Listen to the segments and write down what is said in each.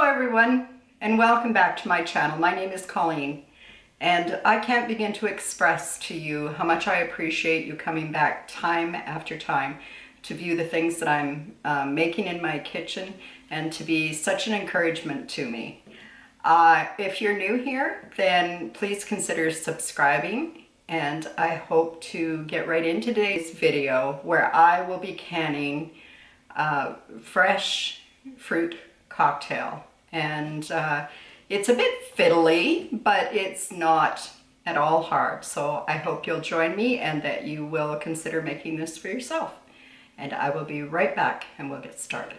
Hello everyone, and welcome back to my channel. My name is Colleen, and I can't begin to express to you how much I appreciate you coming back time after time to view the things that I'm making in my kitchen and to be such an encouragement to me. If you're new here, then please consider subscribing, and I hope to get right into today's video where I will be canning fresh fruit cocktail. And it's a bit fiddly, but it's not at all hard. So I hope you'll join me and that you will consider making this for yourself. And I will be right back and we'll get started.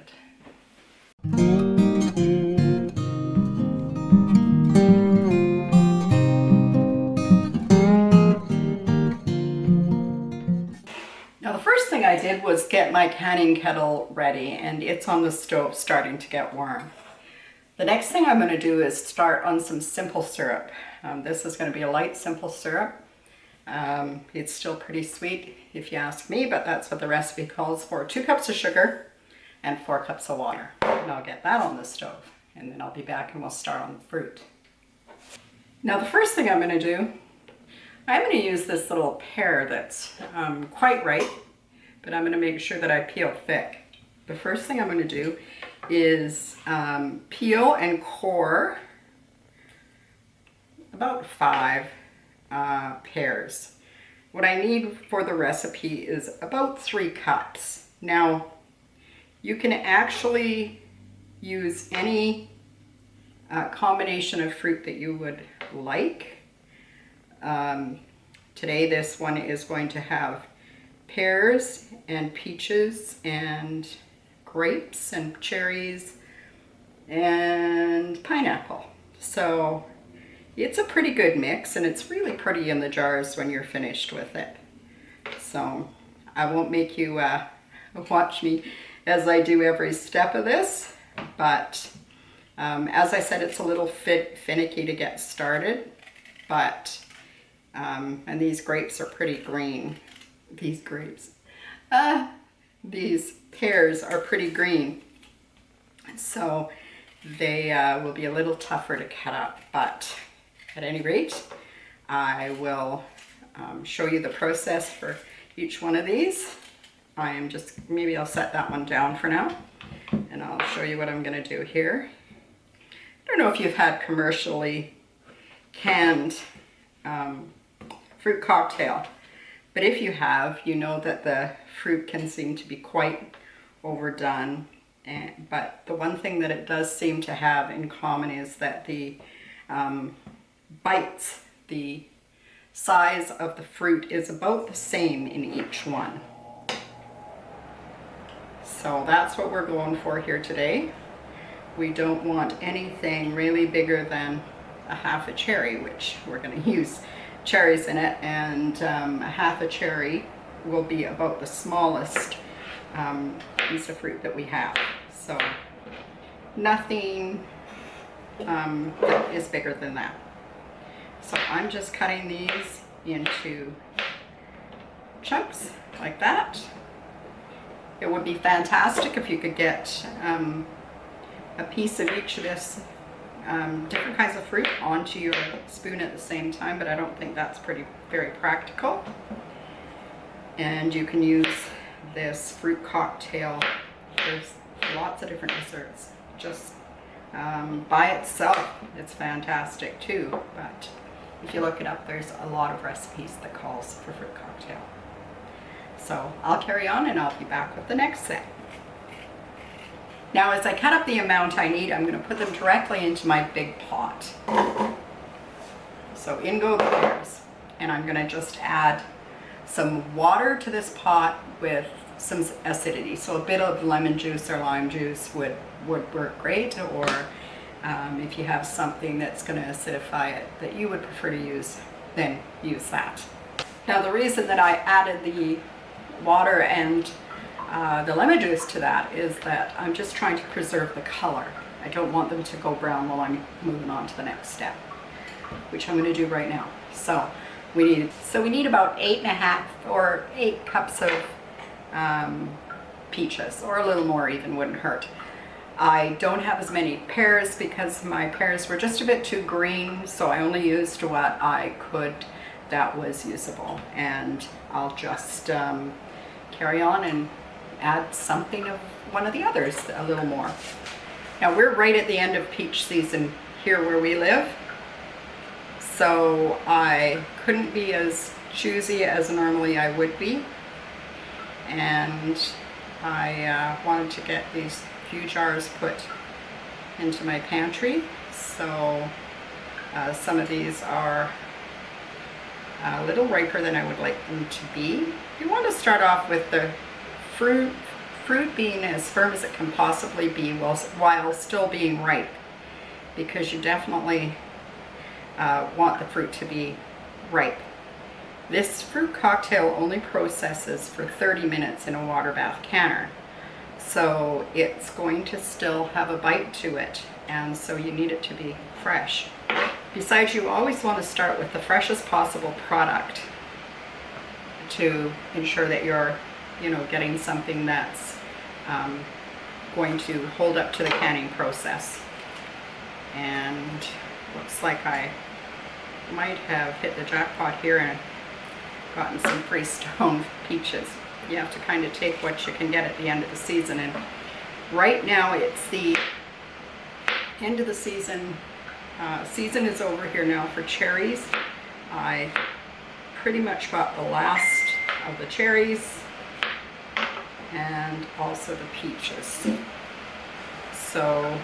Now the first thing I did was get my canning kettle ready, and it's on the stove starting to get warm. The next thing I'm going to do is start on some simple syrup. This is going to be a light simple syrup. It's still pretty sweet if you ask me, but that's what the recipe calls for. 2 cups of sugar and 4 cups of water. And I'll get that on the stove, and then I'll be back and we'll start on the fruit. Now the first thing I'm going to do, I'm going to use this little pear that's quite ripe, but I'm going to make sure that I peel thick. The first thing I'm going to do is peel and core about 5 pears. What I need for the recipe is about 3 cups. Now, you can actually use any combination of fruit that you would like. Today this one is going to have pears and peaches and grapes and cherries and pineapple. So it's a pretty good mix, and it's really pretty in the jars when you're finished with it. So I won't make you watch me as I do every step of this, but as I said, it's a little finicky to get started, but and these grapes are pretty green. These pears are pretty green, so they will be a little tougher to cut up, but at any rate, I will show you the process for each one of these. Maybe I'll set that one down for now, and I'll show you what I'm going to do here. I don't know if you've had commercially canned fruit cocktail, but if you have, you know that the fruit can seem to be quite overdone. But the one thing that it does seem to have in common is that the bites, the size of the fruit is about the same in each one. So that's what we're going for here today. We don't want anything really bigger than a half a cherry, which we're going to use cherries in it, and a half a cherry will be about the smallest piece of fruit that we have. So nothing is bigger than that. So I'm just cutting these into chunks like that. It would be fantastic if you could get a piece of each of this different kinds of fruit onto your spoon at the same time, but I don't think that's very practical. And you can use this fruit cocktail. There's lots of different desserts. Just by itself, it's fantastic too. But if you look it up, there's a lot of recipes that calls for fruit cocktail. So I'll carry on and I'll be back with the next set. Now as I cut up the amount I need, I'm going to put them directly into my big pot. So in go the pears, and I'm going to just add some water to this pot with some acidity. So a bit of lemon juice or lime juice would work great, or if you have something that's going to acidify it that you would prefer to use, then use that. Now the reason that I added the water and the lemon juice to that is that I'm just trying to preserve the color. I don't want them to go brown while I'm moving on to the next step, which I'm going to do right now. So we need about 8.5 or 8 cups of peaches, or a little more even wouldn't hurt. I don't have as many pears because my pears were just a bit too green, so I only used what I could that was usable. And I'll just carry on and add something of one of the others a little more. Now we're right at the end of peach season here where we live, so I couldn't be as choosy as normally I would be, and I wanted to get these few jars put into my pantry. So some of these are a little riper than I would like them to be. You want to start off with the fruit being as firm as it can possibly be while still being ripe, because you definitely want the fruit to be ripe. This fruit cocktail only processes for 30 minutes in a water bath canner, so it's going to still have a bite to it, and so you need it to be fresh. Besides, you always want to start with the freshest possible product to ensure that you're, getting something that's going to hold up to the canning process. And looks like I might have hit the jackpot here and gotten some Freestone peaches. You have to kind of take what you can get at the end of the season, and right now it's the end of the season. Season is over here now for cherries. I pretty much got the last of the cherries and also the peaches. So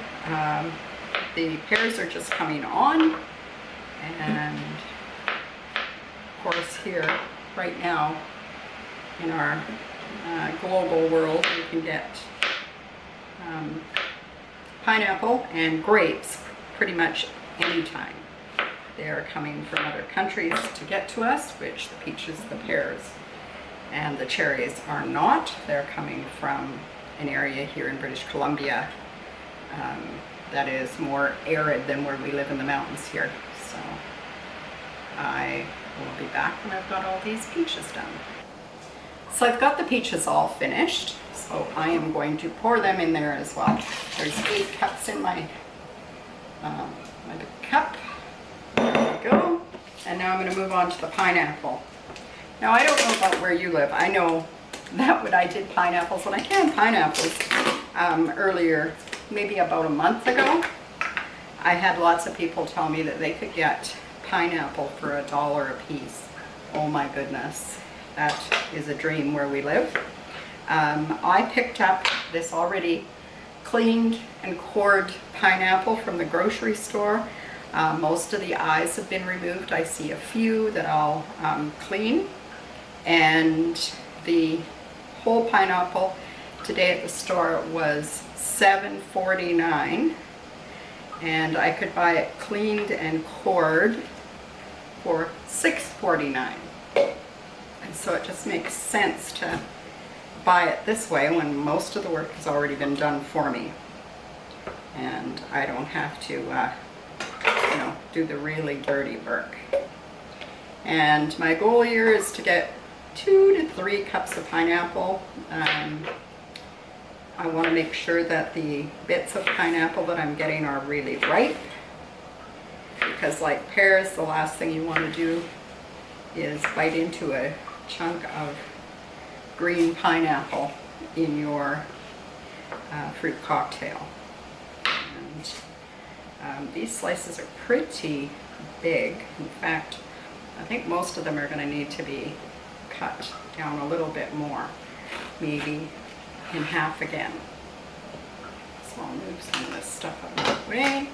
the pears are just coming on, and of course here right now in our global world you can get pineapple and grapes pretty much anytime. They are coming from other countries to get to us, which the peaches, the pears, and the cherries are not. They're coming from an area here in British Columbia that is more arid than where we live in the mountains here. So I will be back when I've got all these peaches done. So I've got the peaches all finished, so I am going to pour them in there as well. There's 8 cups in my big cup. There we go. And now I'm going to move on to the pineapple. Now I don't know about where you live. I know that when I did pineapples, when I canned pineapples earlier, maybe about a month ago, I had lots of people tell me that they could get pineapple for $1 a piece. Oh my goodness, that is a dream where we live. I picked up this already cleaned and cored pineapple from the grocery store. Most of the eyes have been removed. I see a few that I'll clean. And the whole pineapple today at the store was $7.49, and I could buy it cleaned and cored for $6.49. And so it just makes sense to buy it this way when most of the work has already been done for me, and I don't have to do the really dirty work. And my goal here is to get 2 to 3 cups of pineapple. I want to make sure that the bits of pineapple that I'm getting are really ripe, because like pears, the last thing you want to do is bite into a chunk of green pineapple in your fruit cocktail. And these slices are pretty big. In fact, I think most of them are going to need to be cut down a little bit more, maybe in half again. So I'll move some of this stuff out of the way,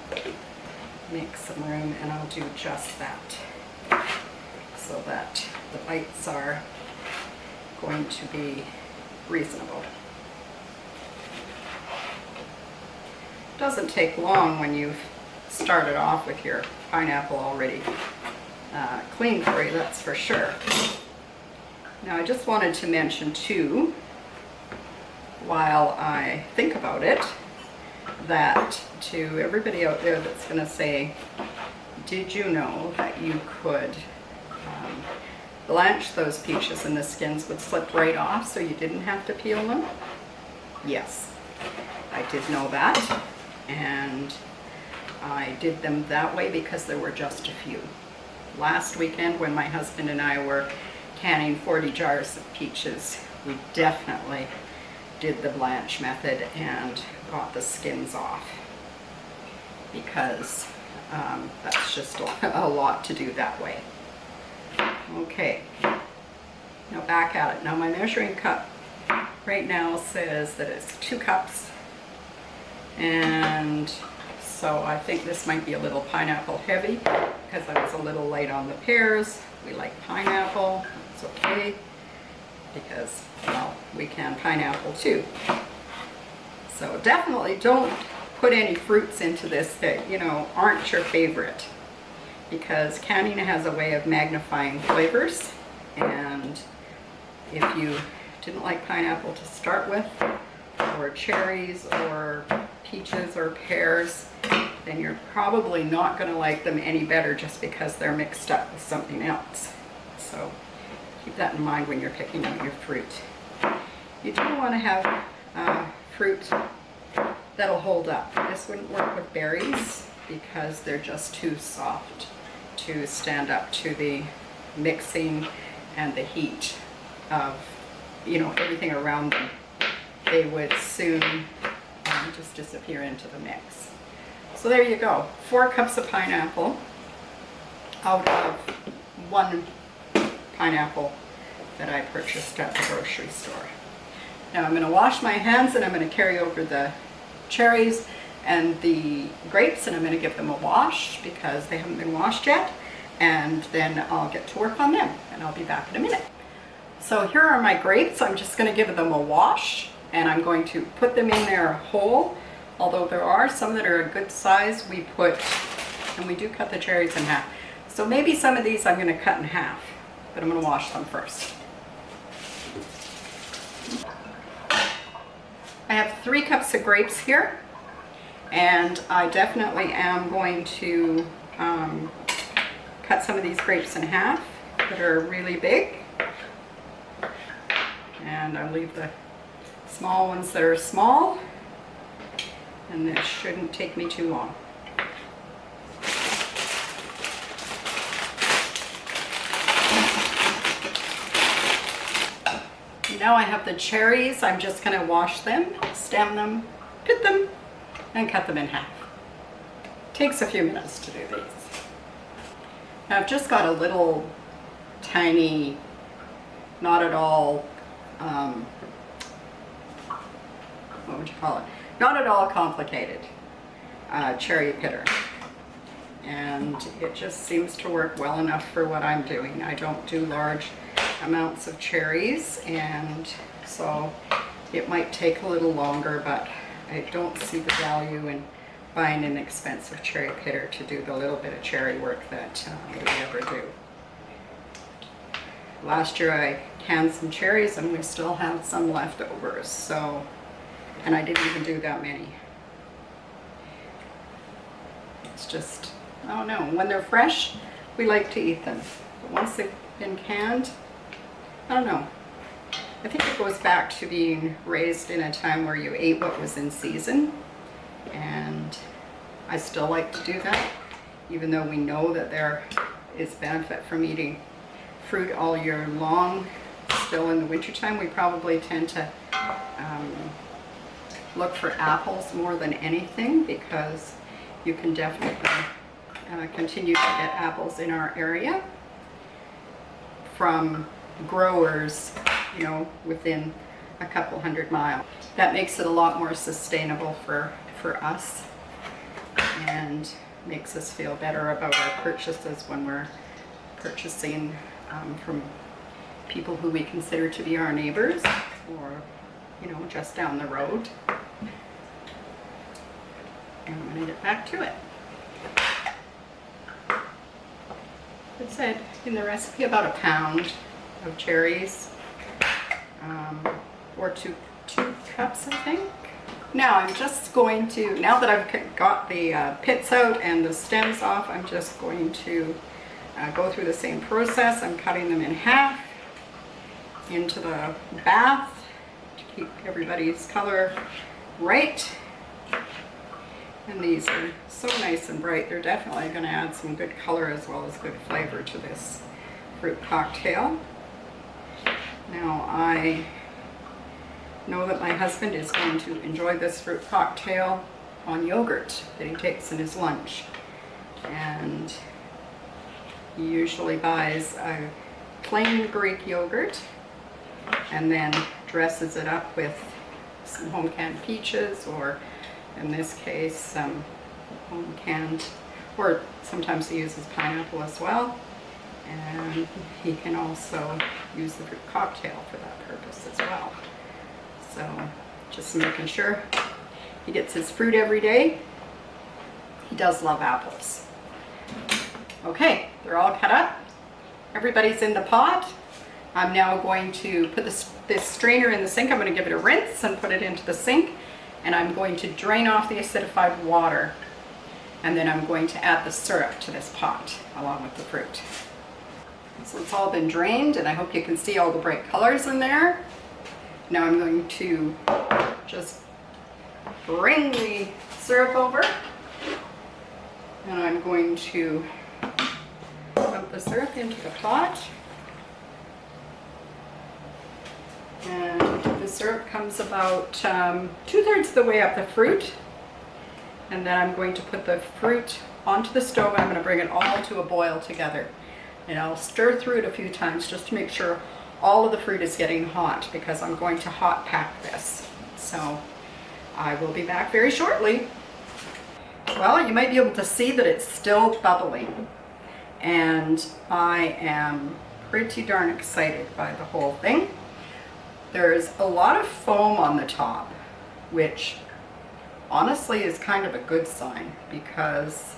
make some room, and I'll do just that, so that the bites are going to be reasonable. It doesn't take long when you've started off with your pineapple already clean for you, that's for sure. Now I just wanted to mention too, while I think about it, that to everybody out there that's going to say, did you know that you could blanch those peaches and the skins would slip right off so you didn't have to peel them? Yes, I did know that, and I did them that way because there were just a few. Last weekend when my husband and I were canning 40 jars of peaches, we definitely did the blanch method and got the skins off, because that's just a lot to do that way. Okay, now back at it. Now my measuring cup right now says that it's 2 cups, and so I think this might be a little pineapple heavy because I was a little light on the pears. We like pineapple, it's okay, because, well, we can pineapple too. So definitely don't put any fruits into this that, you know, aren't your favorite, because canning has a way of magnifying flavors, and if you didn't like pineapple to start with, or cherries, or peaches, or pears, then you're probably not going to like them any better just because they're mixed up with something else. So keep that in mind when you're picking out your fruit. You do want to have fruit that'll hold up. This wouldn't work with berries because they're just too soft to stand up to the mixing and the heat of, you know, everything around them. They would soon just disappear into the mix. So there you go, 4 cups of pineapple out of 1 pineapple that I purchased at the grocery store. Now I'm going to wash my hands, and I'm going to carry over the cherries and the grapes, and I'm going to give them a wash because they haven't been washed yet, and then I'll get to work on them, and I'll be back in a minute. So here are my grapes. I'm just going to give them a wash, and I'm going to put them in there whole. Although there are some that are a good size, we do cut the cherries in half. So maybe some of these I'm going to cut in half, but I'm going to wash them first. I have 3 cups of grapes here, and I definitely am going to cut some of these grapes in half that are really big, and I'll leave the small ones that are small, and this shouldn't take me too long. Now I have the cherries. I'm just going to wash them, stem them, pit them, and cut them in half. Takes a few minutes to do these. Now I've just got a little tiny, not at all, what would you call it? Not at all complicated cherry pitter, and it just seems to work well enough for what I'm doing. I don't do large amounts of cherries, and so it might take a little longer, but I don't see the value in buying an expensive cherry pitter to do the little bit of cherry work that we ever do. Last year I canned some cherries and we still have some leftovers, so, and I didn't even do that many. It's just, I don't know, when they're fresh we like to eat them, but once they've been canned, I don't know. I think it goes back to being raised in a time where you ate what was in season, and I still like to do that, even though we know that there is benefit from eating fruit all year long. Still in the wintertime we probably tend to look for apples more than anything, because you can definitely continue to get apples in our area from growers, you know, within a couple 100 miles. That makes it a lot more sustainable for us, and makes us feel better about our purchases when we're purchasing from people who we consider to be our neighbors, or, you know, just down the road. And I'm going to get back to it. It said in the recipe about a pound of cherries, or two cups, I think. Now I'm just going to, now that I've got the pits out and the stems off, I'm just going to go through the same process. I'm cutting them in half into the bath to keep everybody's color right. And these are so nice and bright. They're definitely going to add some good color as well as good flavor to this fruit cocktail. Now I know that my husband is going to enjoy this fruit cocktail on yogurt that he takes in his lunch. And he usually buys a plain Greek yogurt and then dresses it up with some home canned peaches, or in this case some home canned, or sometimes he uses pineapple as well. And he can also use the fruit cocktail for that purpose as well. So just making sure he gets his fruit every day. He does love apples. Okay, they're all cut up. Everybody's in the pot. I'm now going to put this strainer in the sink. I'm going to give it a rinse and put it into the sink. And I'm going to drain off the acidified water. And then I'm going to add the syrup to this pot along with the fruit. So it's all been drained, and I hope you can see all the bright colors in there. Now I'm going to just bring the syrup over, and I'm going to put the syrup into the pot. And the syrup comes about 2/3 of the way up the fruit. And then I'm going to put the fruit onto the stove. I'm going to bring it all to a boil together. And I'll stir through it a few times just to make sure all of the fruit is getting hot, because I'm going to hot pack this. So I will be back very shortly. Well, you might be able to see that it's still bubbling. And I am pretty darn excited by the whole thing. There's a lot of foam on the top, which honestly is kind of a good sign, because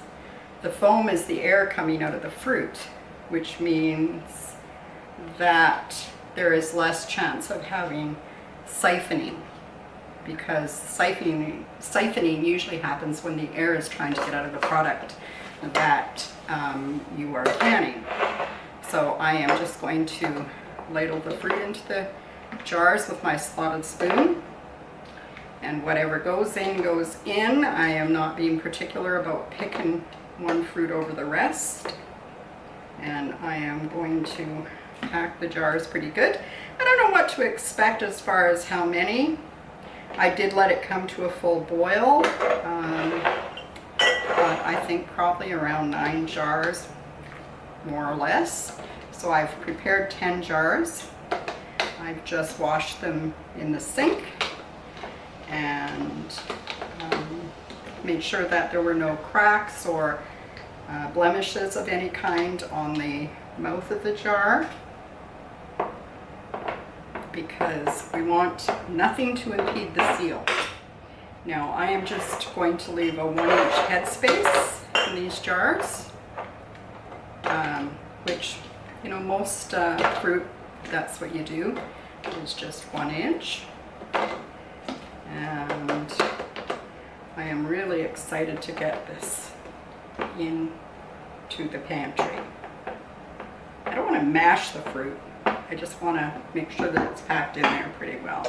the foam is the air coming out of the fruit, which means that there is less chance of having siphoning, because siphoning usually happens when the air is trying to get out of the product that you are canning. So I am just going to ladle the fruit into the jars with my slotted spoon, and whatever goes in goes in. I am not being particular about picking one fruit over the rest, and I am going to pack the jars pretty good. I don't know what to expect as far as how many. I did let it come to a full boil, but I think probably around 9 jars, more or less. So I've prepared 10 jars. I've just washed them in the sink and made sure that there were no cracks or blemishes of any kind on the mouth of the jar, because we want nothing to impede the seal. Now I am just going to leave a 1-inch headspace in these jars, which, you know, most fruit, that's what you do, is just 1 inch. And I am really excited to get this into the pantry. I don't want to mash the fruit. I just want to make sure that it's packed in there pretty well.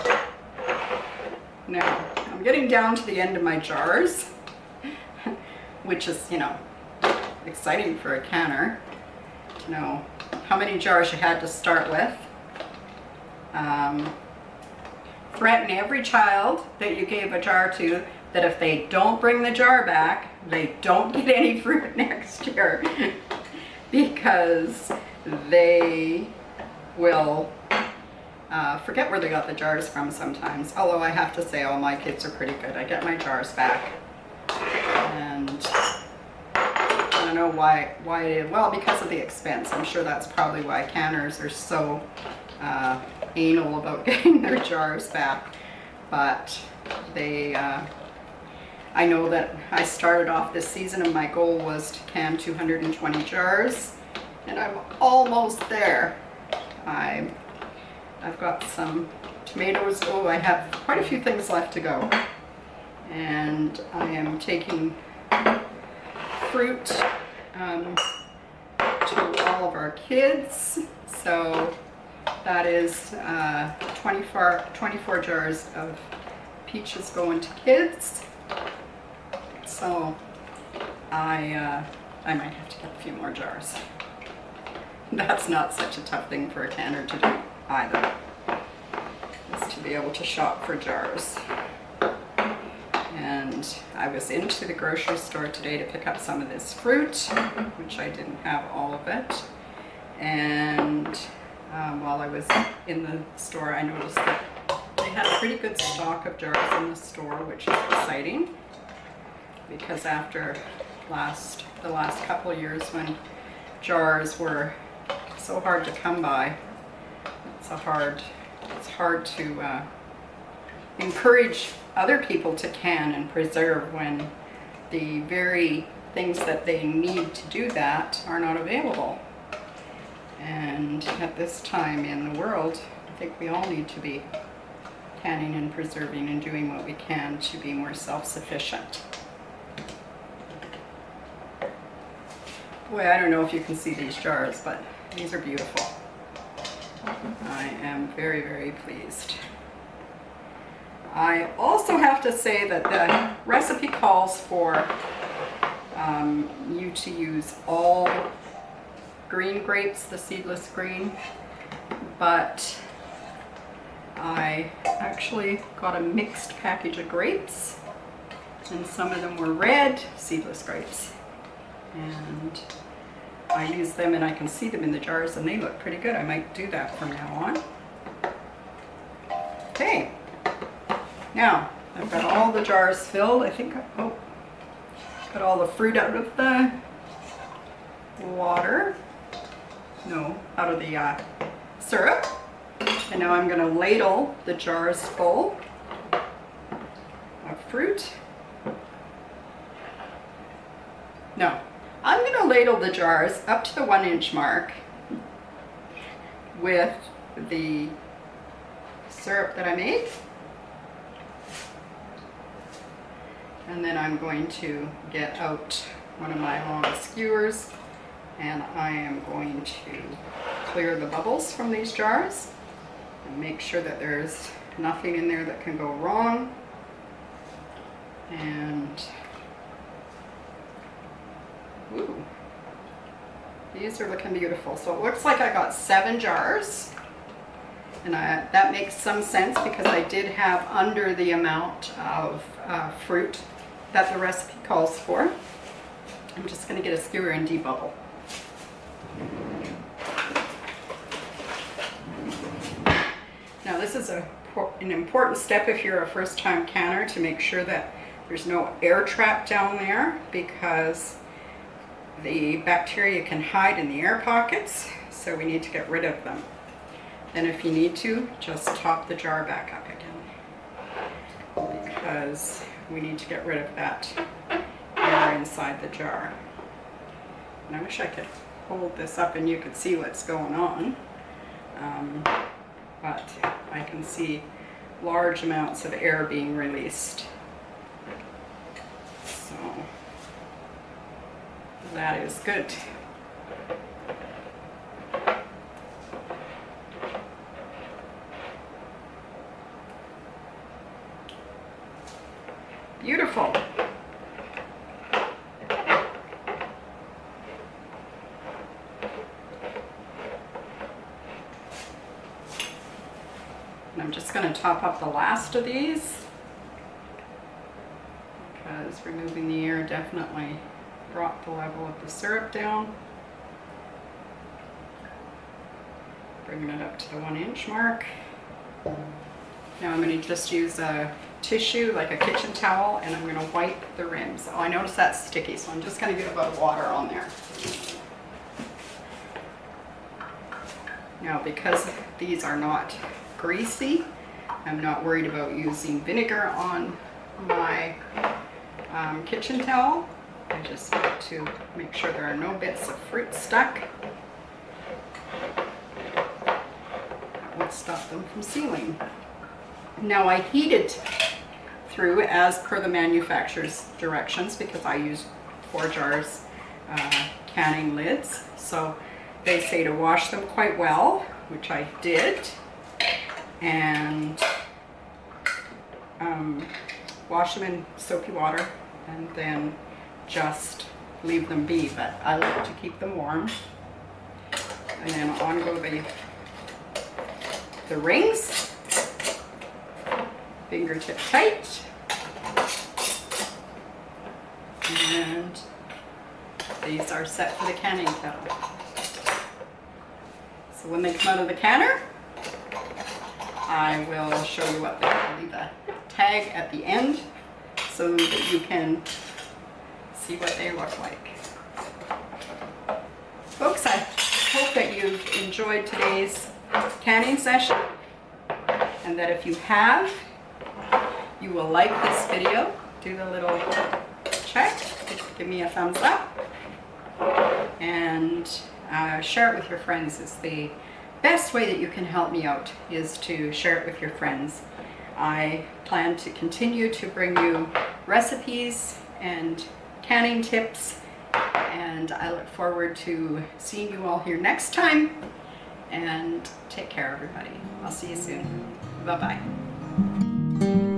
Now, I'm getting down to the end of my jars, which is, you know, exciting for a canner to know how many jars you had to start with. Threaten every child that you gave a jar to that if they don't bring the jar back, they don't get any fruit next year, because they will forget where they got the jars from sometimes. Although I have to say all my kids are pretty good. I get my jars back. And I don't know why well, because of the expense. I'm sure that's probably why canners are so anal about getting their jars back. But they, I know that I started off this season and my goal was to can 220 jars, and I'm almost there. I've got some tomatoes. Oh, I have quite a few things left to go. And I am taking fruit to all of our kids. So that is 24 jars of peaches going to kids. So I might have to get a few more jars. That's not such a tough thing for a canner to do either, is to be able to shop for jars. And I was into the grocery store today to pick up some of this fruit, which I didn't have all of it. And while I was in the store, I noticed that they had a pretty good stock of jars in the store, which is exciting, because after the last couple of years when jars were so hard to come by, it's hard to encourage other people to can and preserve when the very things that they need to do that are not available. And at this time in the world, I think we all need to be canning and preserving and doing what we can to be more self-sufficient. Boy, I don't know if you can see these jars, but these are beautiful. I am very, very pleased. I also have to say that the recipe calls for you to use all green grapes, the seedless green, but I actually got a mixed package of grapes, and some of them were red seedless grapes, and I use them and I can see them in the jars and they look pretty good. I might do that from now on. Okay, now I've got all the jars filled. I think, got all the fruit out of the water. No, out of the syrup. And now I'm going to ladle the jars full of fruit. No, I'm going to ladle the jars up to the 1 inch mark with the syrup that I made. And then I'm going to get out one of my long skewers and I am going to clear the bubbles from these jars and make sure that there's nothing in there that can go wrong. And ooh, these are looking beautiful. So it looks like I got 7 jars, and that makes some sense because I did have under the amount of fruit that the recipe calls for. I'm just going to get a skewer and debubble. Now this is an important step if you're a first-time canner, to make sure that there's no air trap down there, because the bacteria can hide in the air pockets, so we need to get rid of them. Then if you need to, just top the jar back up again, because we need to get rid of that air inside the jar. And I wish I could hold this up and you could see what's going on, but I can see large amounts of air being released. So that is good. Beautiful. And I'm just going to top up the last of these, because removing the air definitely brought the level of the syrup down. Bringing it up to the 1 inch mark. Now I'm going to just use a tissue, like a kitchen towel, and I'm going to wipe the rims. Oh, I noticed that's sticky, so I'm just going to get a bit of water on there. Now, because these are not greasy, I'm not worried about using vinegar on my kitchen towel. I just want to make sure there are no bits of fruit stuck. That will stop them from sealing. Now I heated through as per the manufacturer's directions, because I use 4 jars canning lids. So they say to wash them quite well, which I did. And wash them in soapy water and then just leave them be, but I like to keep them warm. And then on go the rings, fingertip tight, and these are set for the canning kettle. So when they come out of the canner, I will show you what they are. I'll leave a tag at the end so that you can see what they look like. Folks, I hope that you've enjoyed today's canning session, and that if you have, you will like this video. Do the little check, give me a thumbs up, and share it with your friends. Is the best way that you can help me out, is to share it with your friends. I plan to continue to bring you recipes and canning tips, and I look forward to seeing you all here next time. And take care, everybody. I'll see you soon. Bye-bye.